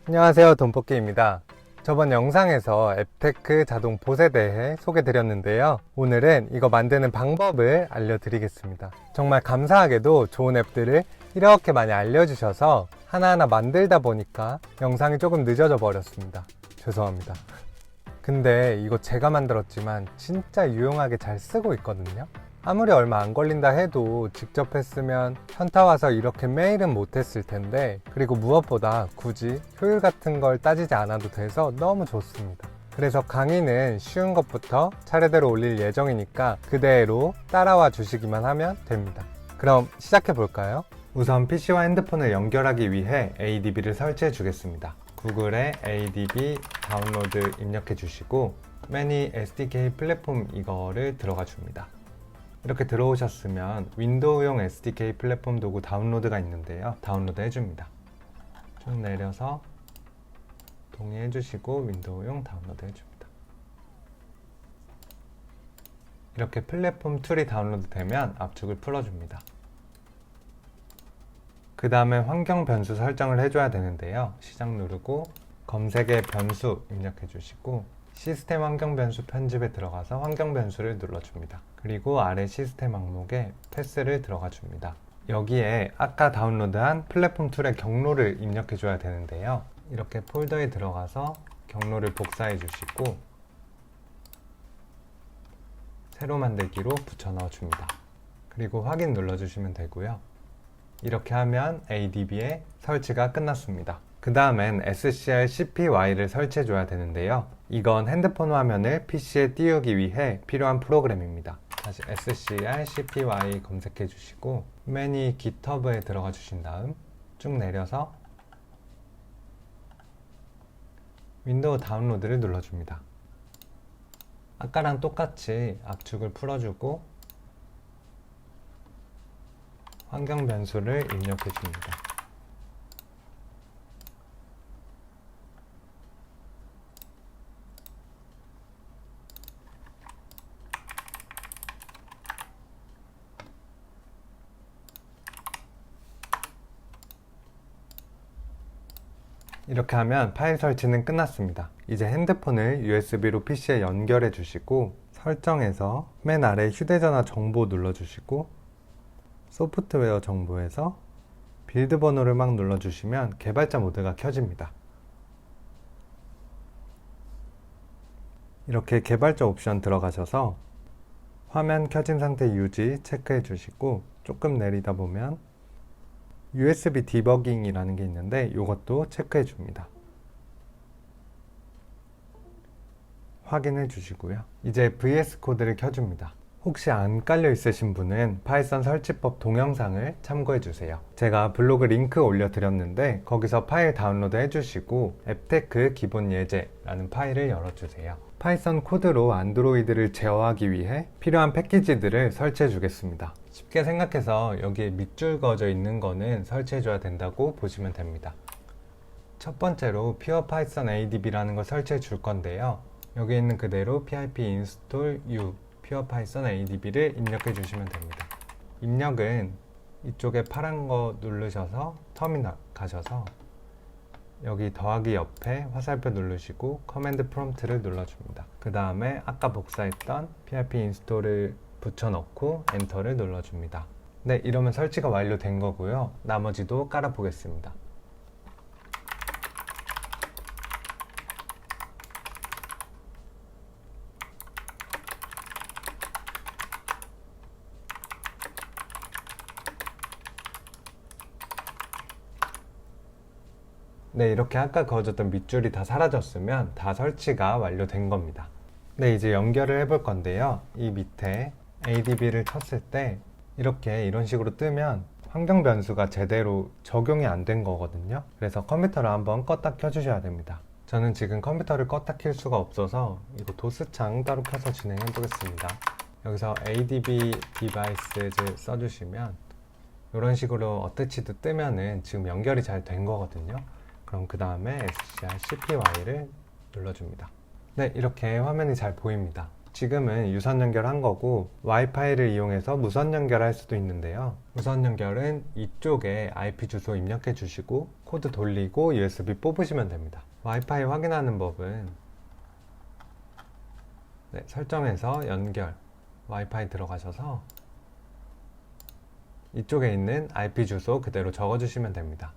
안녕하세요, 돈뽑기입니다. 저번 영상에서 앱테크 자동 봇에 대해 소개드렸는데요. 오늘은 이거 만드는 방법을 알려드리겠습니다. 정말 감사하게도 좋은 앱들을 이렇게 많이 알려주셔서 하나하나 만들다 보니까 영상이 조금 늦어져 버렸습니다. 죄송합니다. 근데 이거 제가 만들었지만 진짜 유용하게 잘 쓰고 있거든요. 아무리 얼마 안 걸린다 해도 직접 했으면 현타 와서 이렇게 매일은 못했을 텐데, 그리고 무엇보다 굳이 효율 같은 걸 따지지 않아도 돼서 너무 좋습니다. 그래서 강의는 쉬운 것부터 차례대로 올릴 예정이니까 그대로 따라와 주시기만 하면 됩니다. 그럼 시작해 볼까요? 우선 PC와 핸드폰을 연결하기 위해 ADB를 설치해 주겠습니다. 구글에 ADB 다운로드 입력해 주시고 매니 SDK 플랫폼 이거를 들어가 줍니다. 이렇게 들어오셨으면 윈도우용 SDK 플랫폼 도구 다운로드가 있는데요. 다운로드 해줍니다. 쭉 내려서 동의해 주시고 윈도우용 다운로드 해줍니다. 이렇게 플랫폼 툴이 다운로드 되면 압축을 풀어줍니다. 그 다음에 환경 변수 설정을 해줘야 되는데요. 시작 누르고 검색에 변수 입력해 주시고 시스템 환경 변수 편집에 들어가서 환경 변수를 눌러줍니다. 그리고 아래 시스템 항목에 패스를 들어가 줍니다. 여기에 아까 다운로드한 플랫폼 툴의 경로를 입력해 줘야 되는데요. 이렇게 폴더에 들어가서 경로를 복사해 주시고 새로 만들기로 붙여 넣어 줍니다. 그리고 확인 눌러주시면 되고요. 이렇게 하면 ADB의 설치가 끝났습니다. 그 다음엔 SCR CPY를 설치해 줘야 되는데요. 이건 핸드폰 화면을 PC에 띄우기 위해 필요한 프로그램입니다. 다시 SCR CPY 검색해 주시고 매니 GitHub에 들어가 주신 다음 쭉 내려서 윈도우 다운로드를 눌러줍니다. 아까랑 똑같이 압축을 풀어주고 환경 변수를 입력해 줍니다. 이렇게 하면 파일 설치는 끝났습니다. 이제 핸드폰을 USB로 PC에 연결해 주시고 설정에서 맨 아래 휴대전화 정보 눌러주시고 소프트웨어 정보에서 빌드 번호를 막 눌러주시면 개발자 모드가 켜집니다. 이렇게 개발자 옵션 들어가셔서 화면 켜진 상태 유지 체크해 주시고 조금 내리다 보면 USB 디버깅이라는 게 있는데 이것도 체크해 줍니다. 확인해 주시고요. 이제 VS 코드를 켜줍니다. 혹시 안 깔려 있으신 분은 파이썬 설치법 동영상을 참고해 주세요. 제가 블로그 링크 올려드렸는데 거기서 파일 다운로드 해주시고 앱테크 기본 예제라는 파일을 열어주세요. 파이썬 코드로 안드로이드를 제어하기 위해 필요한 패키지들을 설치해 주겠습니다. 쉽게 생각해서 여기에 밑줄 그어져 있는 거는 설치해 줘야 된다고 보시면 됩니다. 첫 번째로 Pure Python ADB라는 걸 설치해 줄 건데요. 여기 있는 그대로 pip install u Pure Python ADB를 입력해 주시면 됩니다. 입력은 이쪽에 파란 거 누르셔서 터미널 가셔서 여기 더하기 옆에 화살표 누르시고 커맨드 프롬프트를 눌러줍니다. 그 다음에 아까 복사했던 pip install을 붙여넣고 엔터를 눌러줍니다. 네, 이러면 설치가 완료된 거고요. 나머지도 깔아 보겠습니다. 네, 이렇게 아까 그어줬던 밑줄이 다 사라졌으면 다 설치가 완료된 겁니다. 네, 이제 연결을 해볼 건데요. 이 밑에 ADB를 쳤을 때 이렇게 이런 식으로 뜨면 환경 변수가 제대로 적용이 안 된 거거든요. 그래서 컴퓨터를 한번 껐다 켜주셔야 됩니다. 저는 지금 컴퓨터를 껐다 켤 수가 없어서 이거 도스창 따로 켜서 진행해 보겠습니다. 여기서 ADB devices 써주시면 이런 식으로 어태치드 뜨면은 지금 연결이 잘 된 거거든요. 그럼 그 다음에 SCR CPY를 눌러줍니다. 네, 이렇게 화면이 잘 보입니다. 지금은 유선 연결한 거고 와이파이를 이용해서 무선 연결할 수도 있는데요. 무선 연결은 이쪽에 IP 주소 입력해 주시고 코드 돌리고 USB 뽑으시면 됩니다. 와이파이 확인하는 법은 설정에서 연결 와이파이 들어가셔서 이쪽에 있는 IP 주소 그대로 적어주시면 됩니다.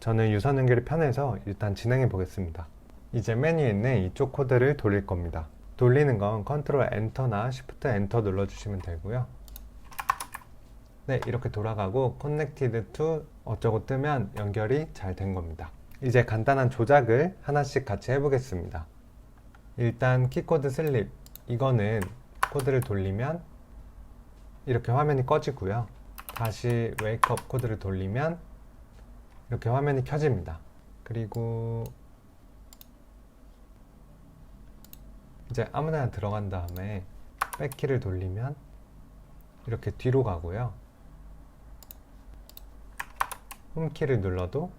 저는 유선 연결이 편해서 일단 진행해 보겠습니다. 이제 메뉴에 있는 이쪽 코드를 돌릴 겁니다. 돌리는 건 컨트롤 엔터나 시프트 엔터 눌러주시면 되고요. 네, 이렇게 돌아가고 Connected to 어쩌고 뜨면 연결이 잘 된 겁니다. 이제 간단한 조작을 하나씩 같이 해보겠습니다. 일단 키코드 슬립, 이거는 코드를 돌리면 이렇게 화면이 꺼지고요. 다시 웨이크업 코드를 돌리면 이렇게 화면이 켜집니다. 그리고 이제 아무데나 들어간 다음에 백키를 돌리면 이렇게 뒤로 가고요. 홈키를 눌러도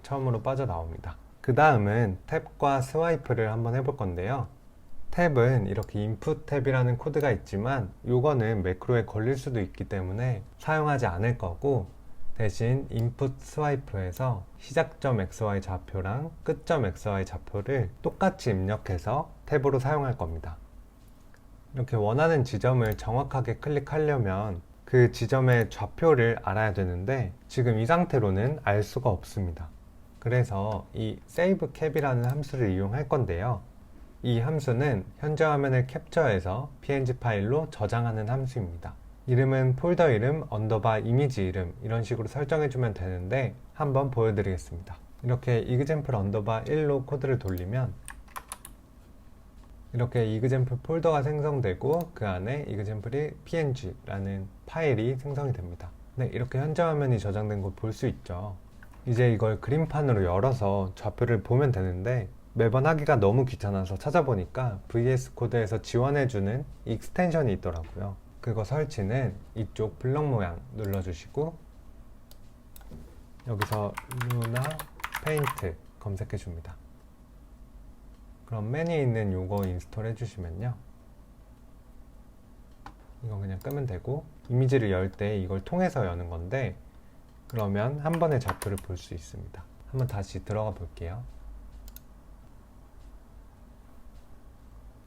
처음으로 빠져나옵니다. 그 다음은 탭과 스와이프를 한번 해볼 건데요. 탭은 이렇게 인풋 탭이라는 코드가 있지만 이거는 매크로에 걸릴 수도 있기 때문에 사용하지 않을 거고, 대신 인풋 스와이프에서 시작점 XY 좌표랑 끝점 XY 좌표를 똑같이 입력해서 탭으로 사용할 겁니다. 이렇게 원하는 지점을 정확하게 클릭하려면 그 지점의 좌표를 알아야 되는데 지금 이 상태로는 알 수가 없습니다. 그래서 이 save cap이라는 함수를 이용할 건데요. 이 함수는 현재 화면을 캡처해서 png 파일로 저장하는 함수입니다. 이름은 폴더 이름, 언더바 이미지 이름 이런 식으로 설정해주면 되는데 한번 보여드리겠습니다. 이렇게 example 언더바 1로 코드를 돌리면 이렇게 example 폴더가 생성되고 그 안에 example이 png라는 파일이 생성이 됩니다. 네, 이렇게 현재 화면이 저장된 걸 볼 수 있죠. 이제 이걸 그림판으로 열어서 좌표를 보면 되는데 매번 하기가 너무 귀찮아서 찾아보니까 VS 코드에서 지원해주는 익스텐션이 있더라고요. 그거 설치는 이쪽 블럭 모양 눌러주시고 여기서 루나 페인트 검색해 줍니다. 그럼 메뉴에 있는 요거 인스톨 해주시면요, 이거 그냥 끄면 되고, 이미지를 열 때 이걸 통해서 여는 건데 그러면 한 번에 좌표를 볼 수 있습니다. 한번 다시 들어가 볼게요.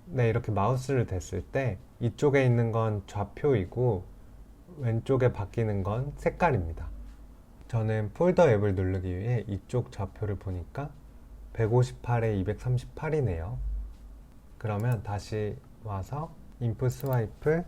네, 이렇게 마우스를 댔을 때 이쪽에 있는 건 좌표이고 왼쪽에 바뀌는 건 색깔입니다. 저는 폴더 앱을 누르기 위해 이쪽 좌표를 보니까 158에 238이네요. 그러면 다시 와서 인풋 스와이프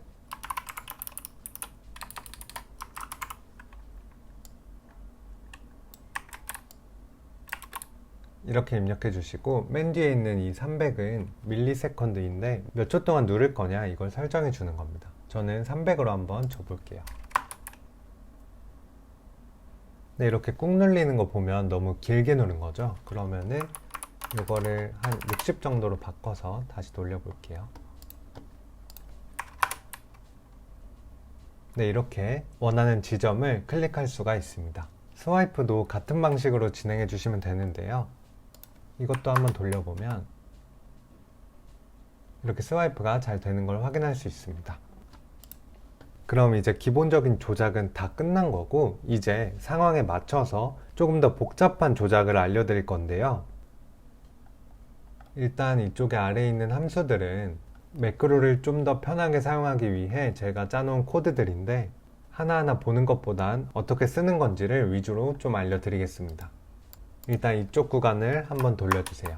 이렇게 입력해 주시고, 맨 뒤에 있는 이 300은 밀리세컨드인데 몇 초 동안 누를 거냐 이걸 설정해 주는 겁니다. 저는 300으로 한번 줘볼게요. 네, 이렇게 꾹 눌리는 거 보면 너무 길게 누른 거죠. 그러면은 이거를 한 60 정도로 바꿔서 다시 돌려볼게요. 네, 이렇게 원하는 지점을 클릭할 수가 있습니다. 스와이프도 같은 방식으로 진행해 주시면 되는데요. 이것도 한번 돌려보면 이렇게 스와이프가 잘 되는 걸 확인할 수 있습니다. 그럼 이제 기본적인 조작은 다 끝난 거고, 이제 상황에 맞춰서 조금 더 복잡한 조작을 알려드릴 건데요. 일단 이쪽에 아래에 있는 함수들은 매크로를 좀 더 편하게 사용하기 위해 제가 짜놓은 코드들인데 하나하나 보는 것보단 어떻게 쓰는 건지를 위주로 좀 알려드리겠습니다. 일단 이쪽 구간을 한번 돌려주세요.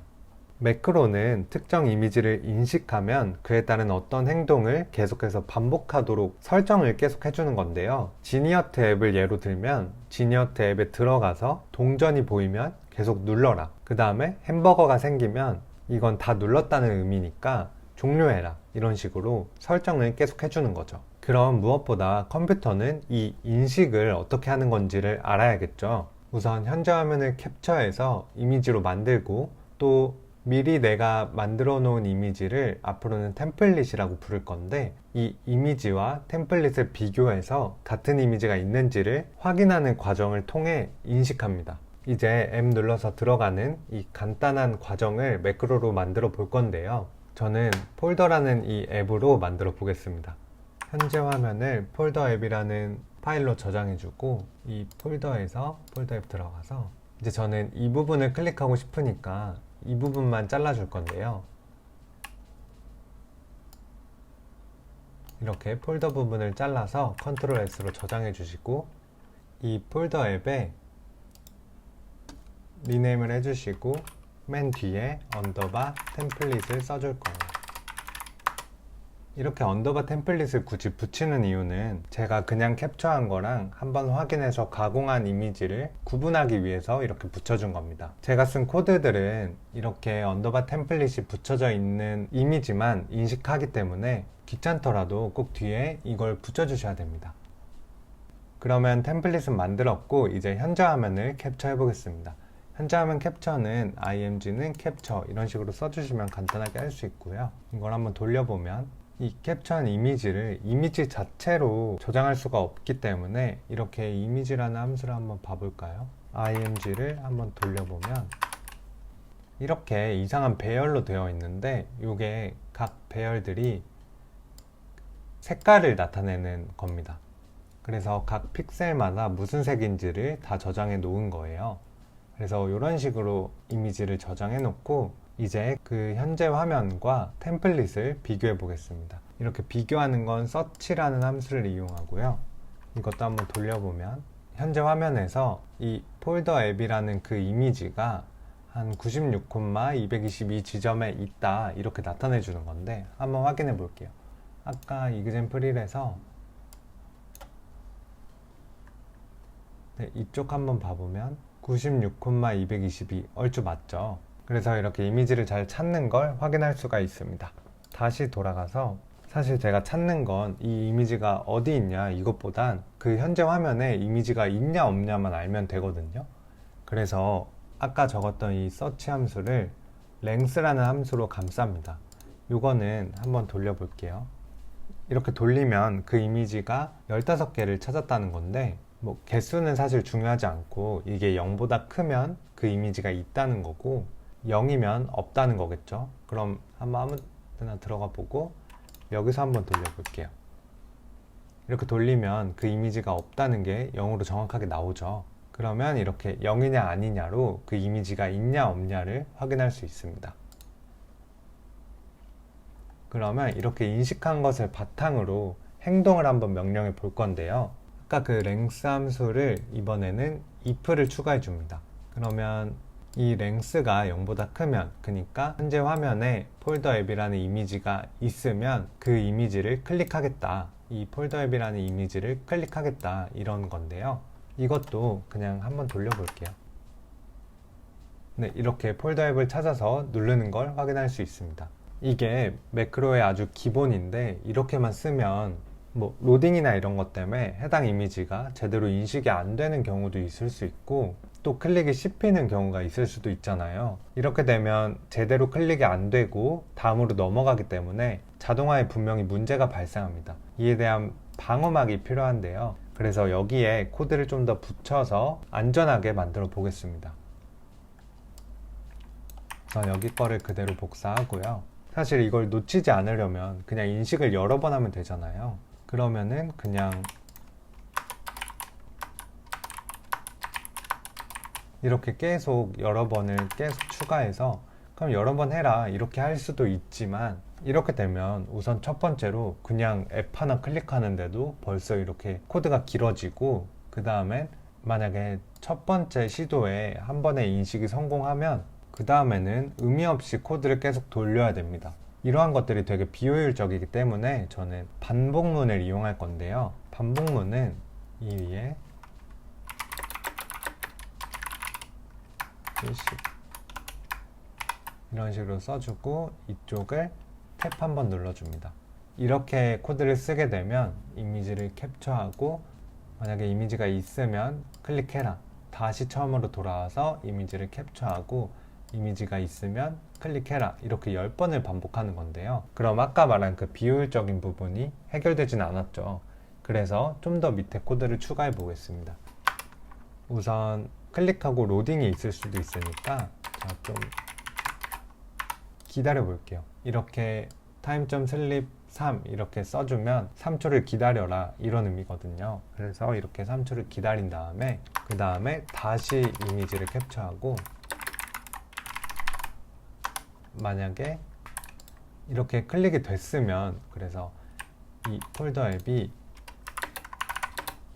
매크로는 특정 이미지를 인식하면 그에 따른 어떤 행동을 계속해서 반복하도록 설정을 계속 해주는 건데요. 지니어트 앱을 예로 들면 지니어트 앱에 들어가서 동전이 보이면 계속 눌러라, 그 다음에 햄버거가 생기면 이건 다 눌렀다는 의미니까 종료해라, 이런 식으로 설정을 계속 해주는 거죠. 그럼 무엇보다 컴퓨터는 이 인식을 어떻게 하는 건지를 알아야겠죠. 우선 현재 화면을 캡처해서 이미지로 만들고, 또 미리 내가 만들어 놓은 이미지를 앞으로는 템플릿이라고 부를 건데, 이 이미지와 템플릿을 비교해서 같은 이미지가 있는지를 확인하는 과정을 통해 인식합니다. 이제 앱 눌러서 들어가는 이 간단한 과정을 매크로로 만들어 볼 건데요. 저는 폴더라는 이 앱으로 만들어 보겠습니다. 현재 화면을 폴더 앱이라는 파일로 저장해주고 이 폴더에서 폴더 앱 들어가서 이제 저는 이 부분을 클릭하고 싶으니까 이 부분만 잘라줄 건데요. 이렇게 폴더 부분을 잘라서 컨트롤 S로 저장해 주시고 이 폴더 앱에 리네임을 해주시고 맨 뒤에 언더바 템플릿을 써줄 거예요. 이렇게 언더바 템플릿을 굳이 붙이는 이유는 제가 그냥 캡처한 거랑 한번 확인해서 가공한 이미지를 구분하기 위해서 이렇게 붙여준 겁니다. 제가 쓴 코드들은 이렇게 언더바 템플릿이 붙여져 있는 이미지만 인식하기 때문에 귀찮더라도 꼭 뒤에 이걸 붙여주셔야 됩니다. 그러면 템플릿은 만들었고 이제 현재 화면을 캡처해 보겠습니다. 현재 화면 캡처는 img는 캡처 이런 식으로 써주시면 간단하게 할 수 있고요. 이걸 한번 돌려보면 이 캡처한 이미지를 이미지 자체로 저장할 수가 없기 때문에 이렇게 이미지라는 함수를 한번 봐볼까요? img를 한번 돌려보면 이렇게 이상한 배열로 되어 있는데 이게 각 배열들이 색깔을 나타내는 겁니다. 그래서 각 픽셀마다 무슨 색인지를 다 저장해 놓은 거예요. 그래서 이런 식으로 이미지를 저장해 놓고 이제 그 현재 화면과 템플릿을 비교해 보겠습니다. 이렇게 비교하는 건 search라는 함수를 이용하고요. 이것도 한번 돌려보면 현재 화면에서 이 폴더 앱이라는 그 이미지가 한 96,222 지점에 있다 이렇게 나타내 주는 건데 한번 확인해 볼게요. 아까 이그젠플1에서 이쪽 한번 봐보면 96,222 얼추 맞죠? 그래서 이렇게 이미지를 잘 찾는 걸 확인할 수가 있습니다. 다시 돌아가서 사실 제가 찾는 건 이 이미지가 어디 있냐 이것보단 그 현재 화면에 이미지가 있냐 없냐만 알면 되거든요. 그래서 아까 적었던 이 search 함수를 length라는 함수로 감쌉니다. 이거는 한번 돌려볼게요. 이렇게 돌리면 그 이미지가 15개를 찾았다는 건데 뭐 개수는 사실 중요하지 않고 이게 0보다 크면 그 이미지가 있다는 거고 0이면 없다는 거겠죠. 그럼 한번 아무 데나 들어가 보고 여기서 한번 돌려볼게요. 이렇게 돌리면 그 이미지가 없다는 게 0으로 정확하게 나오죠. 그러면 이렇게 0이냐 아니냐로 그 이미지가 있냐 없냐를 확인할 수 있습니다. 그러면 이렇게 인식한 것을 바탕으로 행동을 한번 명령해 볼 건데요. 아까 그 length 함수를 이번에는 if를 추가해 줍니다. 그러면 이 length가 0보다 크면 그러니까 현재 화면에 폴더 앱이라는 이미지가 있으면 그 이미지를 클릭하겠다. 이 폴더 앱이라는 이미지를 클릭하겠다 이런 건데요. 이것도 그냥 한번 돌려볼게요. 네, 이렇게 폴더 앱을 찾아서 누르는 걸 확인할 수 있습니다. 이게 매크로의 아주 기본인데 이렇게만 쓰면 뭐 로딩이나 이런 것 때문에 해당 이미지가 제대로 인식이 안 되는 경우도 있을 수 있고 또 클릭이 씹히는 경우가 있을 수도 있잖아요. 이렇게 되면 제대로 클릭이 안 되고 다음으로 넘어가기 때문에 자동화에 분명히 문제가 발생합니다. 이에 대한 방어막이 필요한데요. 그래서 여기에 코드를 좀 더 붙여서 안전하게 만들어 보겠습니다. 우선 여기 거를 그대로 복사하고요. 사실 이걸 놓치지 않으려면 그냥 인식을 여러 번 하면 되잖아요. 그러면은 그냥 이렇게 계속 여러 번을 계속 추가해서 그럼 여러 번 해라 이렇게 할 수도 있지만 이렇게 되면 우선 첫 번째로 그냥 앱 하나 클릭하는데도 벌써 이렇게 코드가 길어지고 그 다음에 만약에 첫 번째 시도에 한 번에 인식이 성공하면 그 다음에는 의미 없이 코드를 계속 돌려야 됩니다. 이러한 것들이 되게 비효율적이기 때문에 저는 반복문을 이용할 건데요. 반복문은 이 위에 이런 식으로 써주고 이쪽을 탭 한번 눌러줍니다. 이렇게 코드를 쓰게 되면 이미지를 캡처하고 만약에 이미지가 있으면 클릭해라. 다시 처음으로 돌아와서 이미지를 캡처하고 이미지가 있으면 클릭해라. 이렇게 10번을 반복하는 건데요. 그럼 아까 말한 그 비효율적인 부분이 해결되진 않았죠. 그래서 좀 더 밑에 코드를 추가해 보겠습니다. 우선 클릭하고 로딩이 있을 수도 있으니까 좀 기다려 볼게요. 이렇게 time.sleep 3 이렇게 써주면 3초를 기다려라 이런 의미거든요. 그래서 이렇게 3초를 기다린 다음에 그 다음에 다시 이미지를 캡처하고, 만약에 이렇게 클릭이 됐으면, 그래서 이 폴더 앱이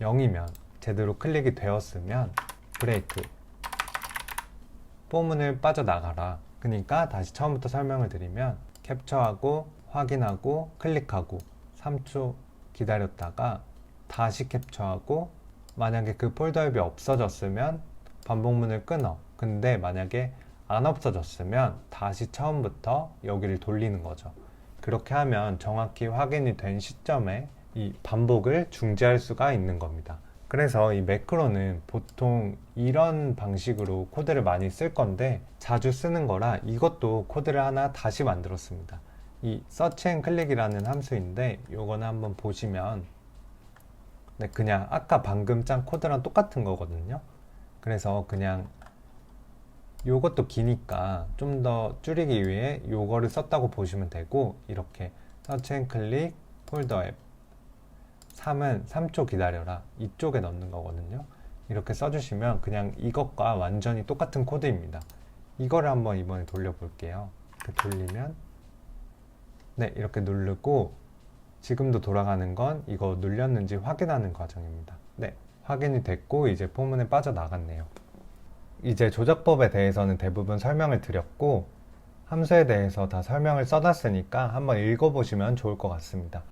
0이면 제대로 클릭이 되었으면 브레이크, 포문을 빠져나가라. 그러니까 다시 처음부터 설명을 드리면 캡처하고 확인하고 클릭하고 3초 기다렸다가 다시 캡처하고, 만약에 그 폴더 앱이 없어졌으면 반복문을 끊어. 근데 만약에 안 없어졌으면 다시 처음부터 여기를 돌리는 거죠. 그렇게 하면 정확히 확인이 된 시점에 이 반복을 중지할 수가 있는 겁니다. 그래서 이 매크로는 보통 이런 방식으로 코드를 많이 쓸 건데 자주 쓰는 거라 이것도 코드를 하나 다시 만들었습니다. 이 search and click이라는 함수인데 요거는 한번 보시면 그냥 아까 방금 짠 코드랑 똑같은 거거든요. 그래서 그냥 요것도 기니까 좀 더 줄이기 위해 요거를 썼다고 보시면 되고, 이렇게 search and click 폴더 앱 3은 3초 기다려라 이쪽에 넣는 거거든요. 이렇게 써주시면 그냥 이것과 완전히 똑같은 코드입니다. 이거를 한번 이번에 돌려볼게요. 이렇게 돌리면 이렇게 누르고, 지금도 돌아가는 건 이거 눌렸는지 확인하는 과정입니다. 확인이 됐고 이제 포문에 빠져나갔네요. 이제 조작법에 대해서는 대부분 설명을 드렸고 함수에 대해서 다 설명을 써놨으니까 한번 읽어보시면 좋을 것 같습니다.